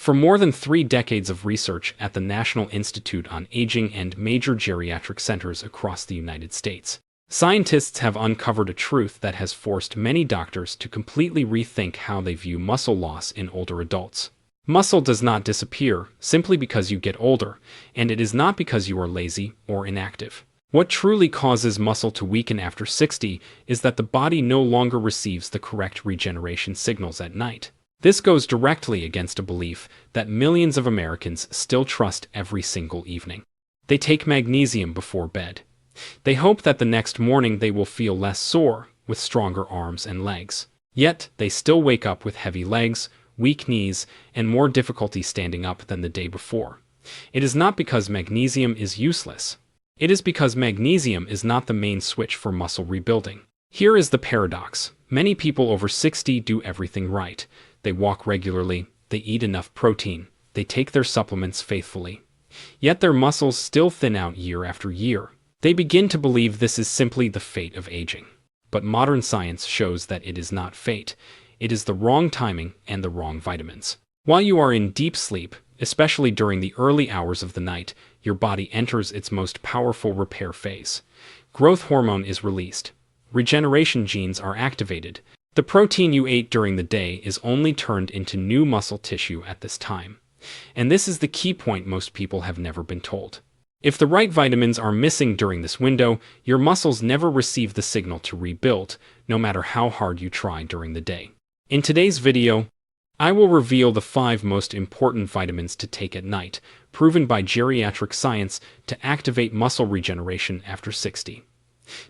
For more than 3 decades of research at the National Institute on Aging and major geriatric centers across the United States, scientists have uncovered a truth that has forced many doctors to completely rethink how they view muscle loss in older adults. Muscle does not disappear simply because you get older, and it is not because you are lazy or inactive. What truly causes muscle to weaken after 60 is that the body no longer receives the correct regeneration signals at night. This goes directly against a belief that millions of Americans still trust every single evening. They take magnesium before bed. They hope that the next morning they will feel less sore, with stronger arms and legs. Yet, they still wake up with heavy legs, weak knees, and more difficulty standing up than the day before. It is not because magnesium is useless. It is because magnesium is not the main switch for muscle rebuilding. Here is the paradox. Many people over 60 do everything right. They walk regularly, they eat enough protein, they take their supplements faithfully. Yet their muscles still thin out year after year. They begin to believe this is simply the fate of aging. But modern science shows that it is not fate. It is the wrong timing and the wrong vitamins. While you are in deep sleep, especially during the early hours of the night, your body enters its most powerful repair phase. Growth hormone is released. Regeneration genes are activated. The protein you ate during the day is only turned into new muscle tissue at this time. And this is the key point most people have never been told. If the right vitamins are missing during this window, your muscles never receive the signal to rebuild, no matter how hard you try during the day. In today's video, I will reveal the 5 most important vitamins to take at night, proven by geriatric science to activate muscle regeneration after 60.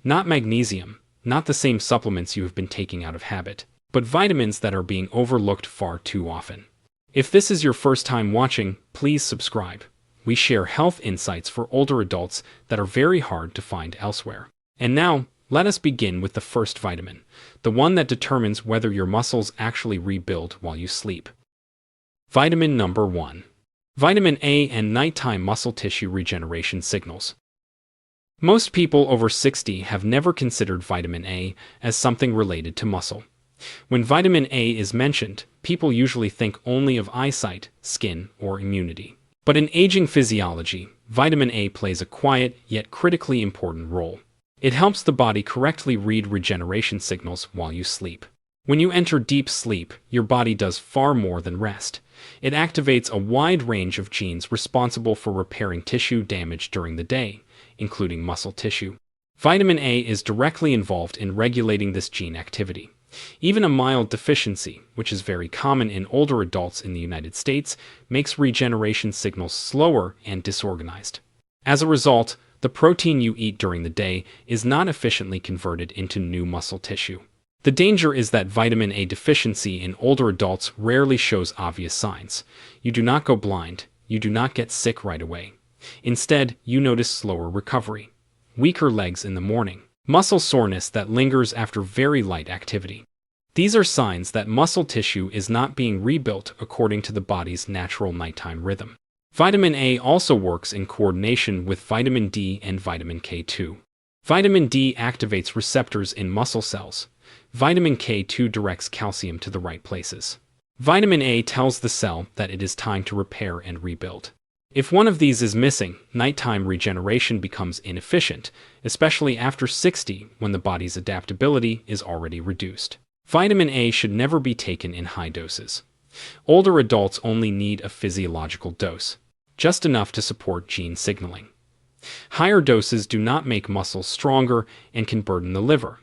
Not magnesium, not the same supplements you have been taking out of habit, but vitamins that are being overlooked far too often. If this is your first time watching, please subscribe. We share health insights for older adults that are very hard to find elsewhere. And now, let us begin with the first vitamin, the one that determines whether your muscles actually rebuild while you sleep. Vitamin number 1. Vitamin A and nighttime muscle tissue regeneration signals. Most people over 60 have never considered vitamin A as something related to muscle. When vitamin A is mentioned, people usually think only of eyesight, skin, or immunity. But in aging physiology, vitamin A plays a quiet yet critically important role. It helps the body correctly read regeneration signals while you sleep. When you enter deep sleep, your body does far more than rest. It activates a wide range of genes responsible for repairing tissue damage during the day, including muscle tissue. Vitamin A is directly involved in regulating this gene activity. Even a mild deficiency, which is very common in older adults in the United States, makes regeneration signals slower and disorganized. As a result, the protein you eat during the day is not efficiently converted into new muscle tissue. The danger is that vitamin A deficiency in older adults rarely shows obvious signs. You do not go blind. You do not get sick right away. Instead, you notice slower recovery, weaker legs in the morning, muscle soreness that lingers after very light activity. These are signs that muscle tissue is not being rebuilt according to the body's natural nighttime rhythm. Vitamin A also works in coordination with vitamin D and vitamin K2. Vitamin D activates receptors in muscle cells. Vitamin K2 directs calcium to the right places. Vitamin A tells the cell that it is time to repair and rebuild. If one of these is missing, nighttime regeneration becomes inefficient, especially after 60 when the body's adaptability is already reduced. Vitamin A should never be taken in high doses. Older adults only need a physiological dose, just enough to support gene signaling. Higher doses do not make muscles stronger and can burden the liver.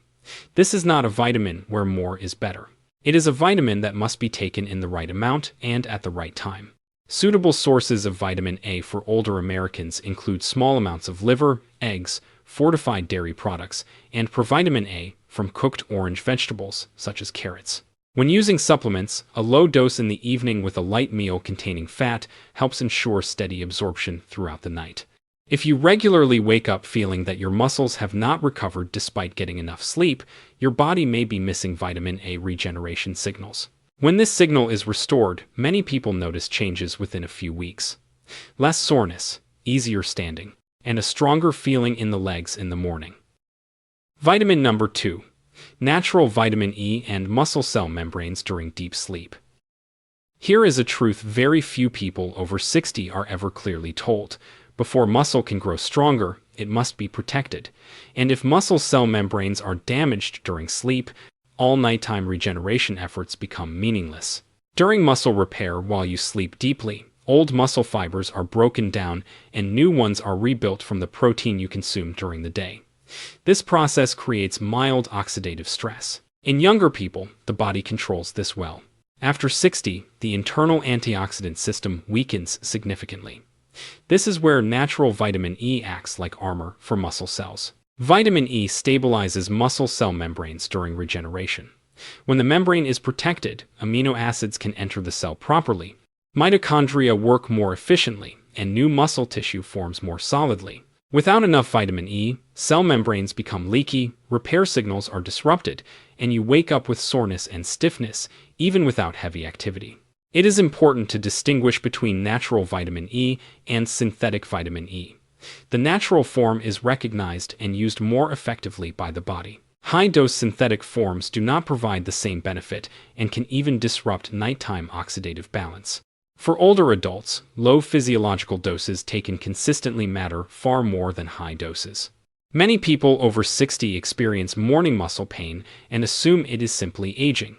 This is not a vitamin where more is better. It is a vitamin that must be taken in the right amount and at the right time. Suitable sources of vitamin A for older Americans include small amounts of liver, eggs, fortified dairy products, and provitamin A from cooked orange vegetables, such as carrots. When using supplements, a low dose in the evening with a light meal containing fat helps ensure steady absorption throughout the night. If you regularly wake up feeling that your muscles have not recovered despite getting enough sleep, your body may be missing vitamin A regeneration signals. When this signal is restored, many people notice changes within a few weeks. Less soreness, easier standing, and a stronger feeling in the legs in the morning. Vitamin number 2. Natural vitamin E and muscle cell membranes during deep sleep. Here is a truth very few people over 60 are ever clearly told. Before muscle can grow stronger, it must be protected. And if muscle cell membranes are damaged during sleep, all nighttime regeneration efforts become meaningless. During muscle repair while you sleep deeply, old muscle fibers are broken down and new ones are rebuilt from the protein you consume during the day. This process creates mild oxidative stress. In younger people, the body controls this well. After 60, the internal antioxidant system weakens significantly. This is where natural vitamin E acts like armor for muscle cells. Vitamin E stabilizes muscle cell membranes during regeneration. When the membrane is protected, amino acids can enter the cell properly. Mitochondria work more efficiently, and new muscle tissue forms more solidly. Without enough vitamin E, cell membranes become leaky, repair signals are disrupted, and you wake up with soreness and stiffness, even without heavy activity. It is important to distinguish between natural vitamin E and synthetic vitamin E. The natural form is recognized and used more effectively by the body. High-dose synthetic forms do not provide the same benefit and can even disrupt nighttime oxidative balance. For older adults, low physiological doses taken consistently matter far more than high doses. Many people over 60 experience morning muscle pain and assume it is simply aging.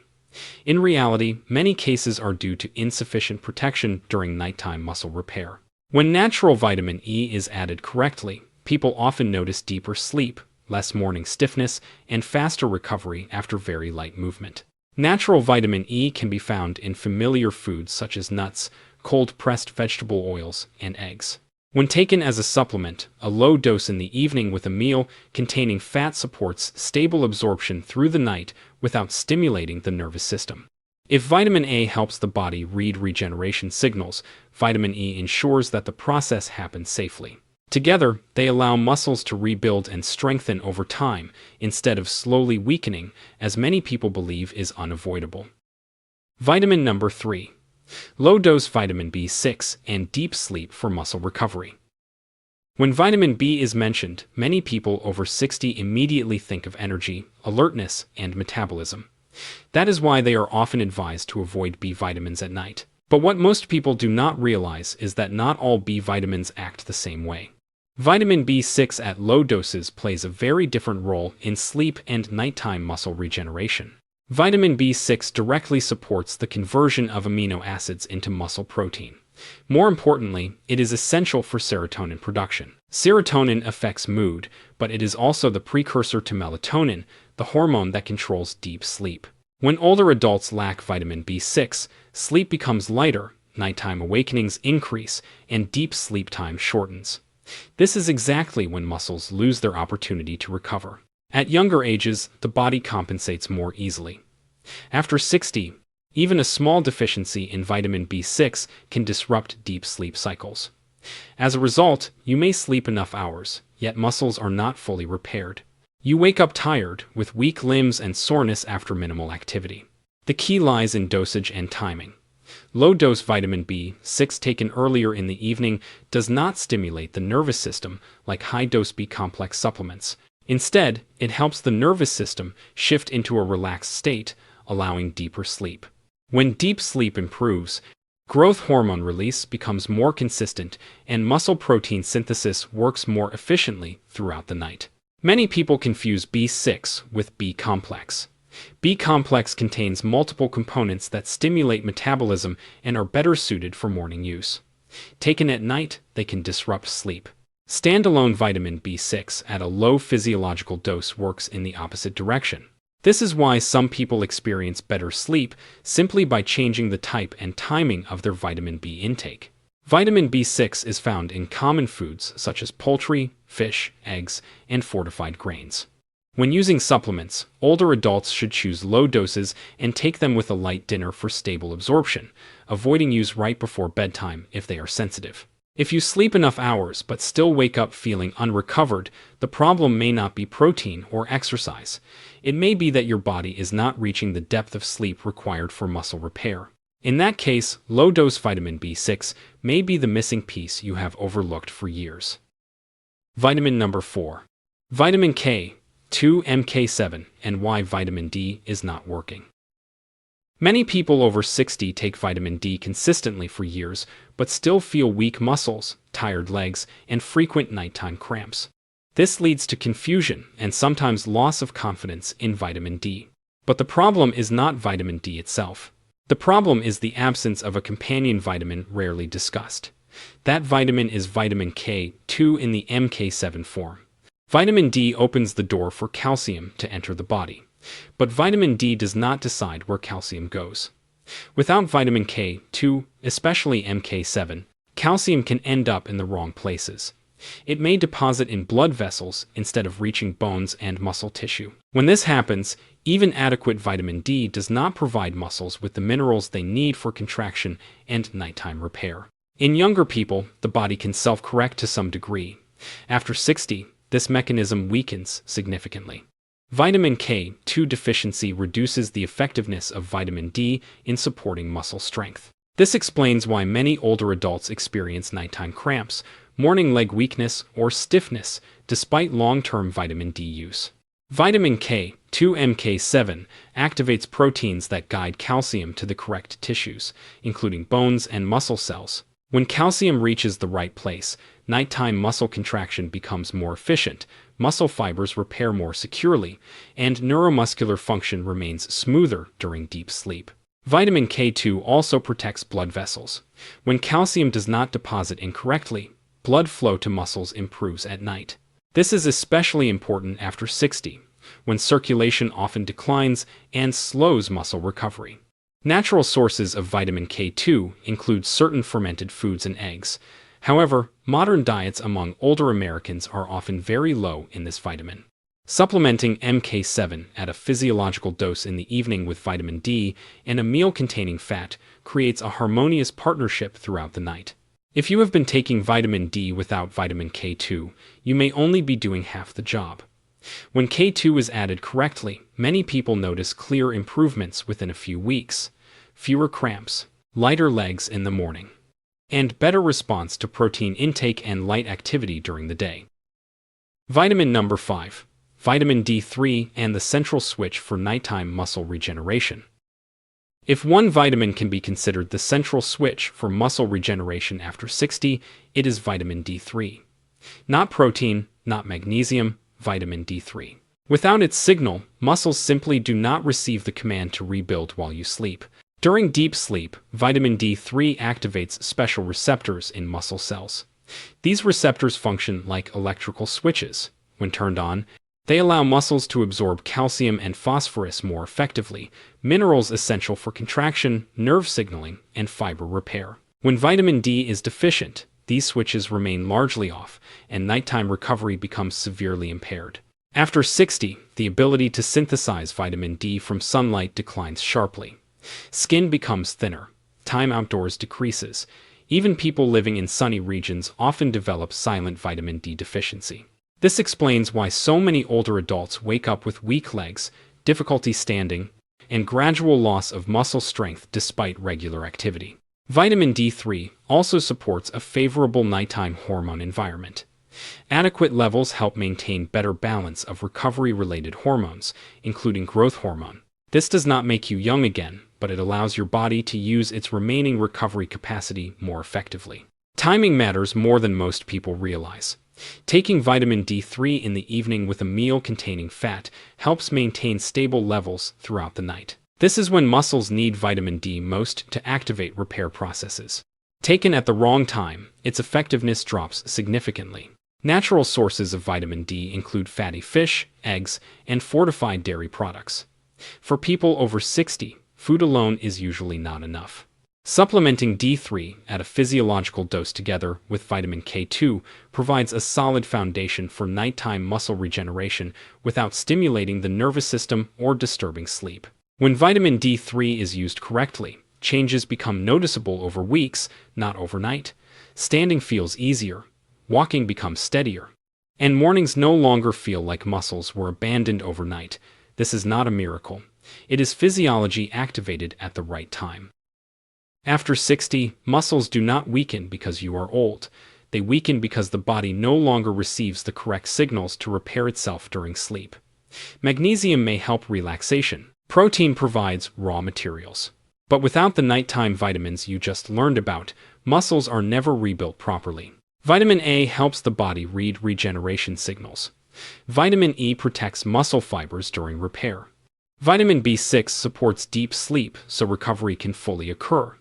In reality, many cases are due to insufficient protection during nighttime muscle repair. When natural vitamin E is added correctly, people often notice deeper sleep, less morning stiffness, and faster recovery after very light movement. Natural vitamin E can be found in familiar foods such as nuts, cold-pressed vegetable oils, and eggs. When taken as a supplement, a low dose in the evening with a meal containing fat supports stable absorption through the night without stimulating the nervous system. If vitamin A helps the body read regeneration signals, vitamin E ensures that the process happens safely. Together, they allow muscles to rebuild and strengthen over time instead of slowly weakening, as many people believe is unavoidable. Vitamin number 3. Low-dose vitamin B6 and deep sleep for muscle recovery. When vitamin B is mentioned, many people over 60 immediately think of energy, alertness, and metabolism. That is why they are often advised to avoid B vitamins at night. But what most people do not realize is that not all B vitamins act the same way. Vitamin B6 at low doses plays a very different role in sleep and nighttime muscle regeneration. Vitamin B6 directly supports the conversion of amino acids into muscle protein. More importantly, it is essential for serotonin production. Serotonin affects mood, but it is also the precursor to melatonin, the hormone that controls deep sleep. When older adults lack vitamin B6, sleep becomes lighter, nighttime awakenings increase, and deep sleep time shortens. This is exactly when muscles lose their opportunity to recover. At younger ages, the body compensates more easily. After 60, even a small deficiency in vitamin B6 can disrupt deep sleep cycles. As a result, you may sleep enough hours, yet muscles are not fully repaired. You wake up tired, with weak limbs and soreness after minimal activity. The key lies in dosage and timing. Low-dose vitamin B6 taken earlier in the evening does not stimulate the nervous system like high-dose B-complex supplements. Instead, it helps the nervous system shift into a relaxed state, allowing deeper sleep. When deep sleep improves, growth hormone release becomes more consistent and muscle protein synthesis works more efficiently throughout the night. Many people confuse B6 with B-complex. B-complex contains multiple components that stimulate metabolism and are better suited for morning use. Taken at night, they can disrupt sleep. Standalone vitamin B6 at a low physiological dose works in the opposite direction. This is why some people experience better sleep simply by changing the type and timing of their vitamin B intake. Vitamin B6 is found in common foods such as poultry, fish, eggs, and fortified grains. When using supplements, older adults should choose low doses and take them with a light dinner for stable absorption, avoiding use right before bedtime if they are sensitive. If you sleep enough hours but still wake up feeling unrecovered, the problem may not be protein or exercise. It may be that your body is not reaching the depth of sleep required for muscle repair. In that case, low-dose vitamin B6 may be the missing piece you have overlooked for years. Vitamin number 4. Vitamin K, 2-MK7, and why vitamin D is not working. Many people over 60 take vitamin D consistently for years, but still feel weak muscles, tired legs, and frequent nighttime cramps. This leads to confusion and sometimes loss of confidence in vitamin D. But the problem is not vitamin D itself. The problem is the absence of a companion vitamin rarely discussed. That vitamin is vitamin K2 in the MK7 form. Vitamin D opens the door for calcium to enter the body, but vitamin D does not decide where calcium goes. Without vitamin K2, especially MK7, calcium can end up in the wrong places. It may deposit in blood vessels instead of reaching bones and muscle tissue. When this happens, even adequate vitamin D does not provide muscles with the minerals they need for contraction and nighttime repair. In younger people, the body can self-correct to some degree. After 60, this mechanism weakens significantly. Vitamin K2 deficiency reduces the effectiveness of vitamin D in supporting muscle strength. This explains why many older adults experience nighttime cramps, morning leg weakness, or stiffness despite long-term vitamin D use. Vitamin K2 MK7 activates proteins that guide calcium to the correct tissues, including bones and muscle cells. When calcium reaches the right place, nighttime muscle contraction becomes more efficient, muscle fibers repair more securely, and neuromuscular function remains smoother during deep sleep. Vitamin K2 also protects blood vessels. When calcium does not deposit incorrectly, blood flow to muscles improves at night. This is especially important after 60, when circulation often declines and slows muscle recovery. Natural sources of vitamin K2 include certain fermented foods and eggs. However, modern diets among older Americans are often very low in this vitamin. Supplementing MK7 at a physiological dose in the evening with vitamin D and a meal containing fat creates a harmonious partnership throughout the night. If you have been taking vitamin D without vitamin K2, you may only be doing half the job. When K2 is added correctly, many people notice clear improvements within a few weeks, fewer cramps, lighter legs in the morning, and better response to protein intake and light activity during the day. Vitamin number 5. Vitamin D3 and the central switch for nighttime muscle regeneration. If one vitamin can be considered the central switch for muscle regeneration after 60, it is vitamin D3. Not protein, not magnesium, vitamin D3. Without its signal, muscles simply do not receive the command to rebuild while you sleep. During deep sleep, vitamin D3 activates special receptors in muscle cells. These receptors function like electrical switches. When turned on, they allow muscles to absorb calcium and phosphorus more effectively, minerals essential for contraction, nerve signaling, and fiber repair. When vitamin D is deficient, these switches remain largely off, and nighttime recovery becomes severely impaired. After 60, the ability to synthesize vitamin D from sunlight declines sharply. Skin becomes thinner, time outdoors decreases. Even people living in sunny regions often develop silent vitamin D deficiency. This explains why so many older adults wake up with weak legs, difficulty standing, and gradual loss of muscle strength despite regular activity. Vitamin D3 also supports a favorable nighttime hormone environment. Adequate levels help maintain better balance of recovery-related hormones, including growth hormone. This does not make you young again, but it allows your body to use its remaining recovery capacity more effectively. Timing matters more than most people realize. Taking vitamin D3 in the evening with a meal containing fat helps maintain stable levels throughout the night. This is when muscles need vitamin D most to activate repair processes. Taken at the wrong time, its effectiveness drops significantly. Natural sources of vitamin D include fatty fish, eggs, and fortified dairy products. For people over 60, food alone is usually not enough. Supplementing D3 at a physiological dose together with vitamin K2 provides a solid foundation for nighttime muscle regeneration without stimulating the nervous system or disturbing sleep. When vitamin D3 is used correctly, changes become noticeable over weeks, not overnight. Standing feels easier, walking becomes steadier, and mornings no longer feel like muscles were abandoned overnight. This is not a miracle. It is physiology activated at the right time. After 60, muscles do not weaken because you are old. They weaken because the body no longer receives the correct signals to repair itself during sleep. Magnesium may help relaxation. Protein provides raw materials. But without the nighttime vitamins you just learned about, muscles are never rebuilt properly. Vitamin A helps the body read regeneration signals. Vitamin E protects muscle fibers during repair. Vitamin B6 supports deep sleep so recovery can fully occur.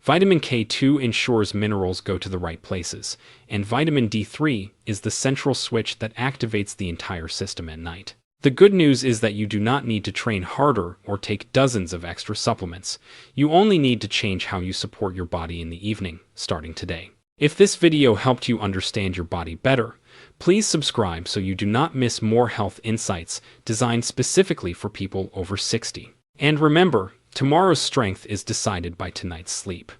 Vitamin K2 ensures minerals go to the right places, and vitamin D3 is the central switch that activates the entire system at night. The good news is that you do not need to train harder or take dozens of extra supplements. You only need to change how you support your body in the evening, starting today. If this video helped you understand your body better, please subscribe so you do not miss more health insights designed specifically for people over 60. And remember, tomorrow's strength is decided by tonight's sleep.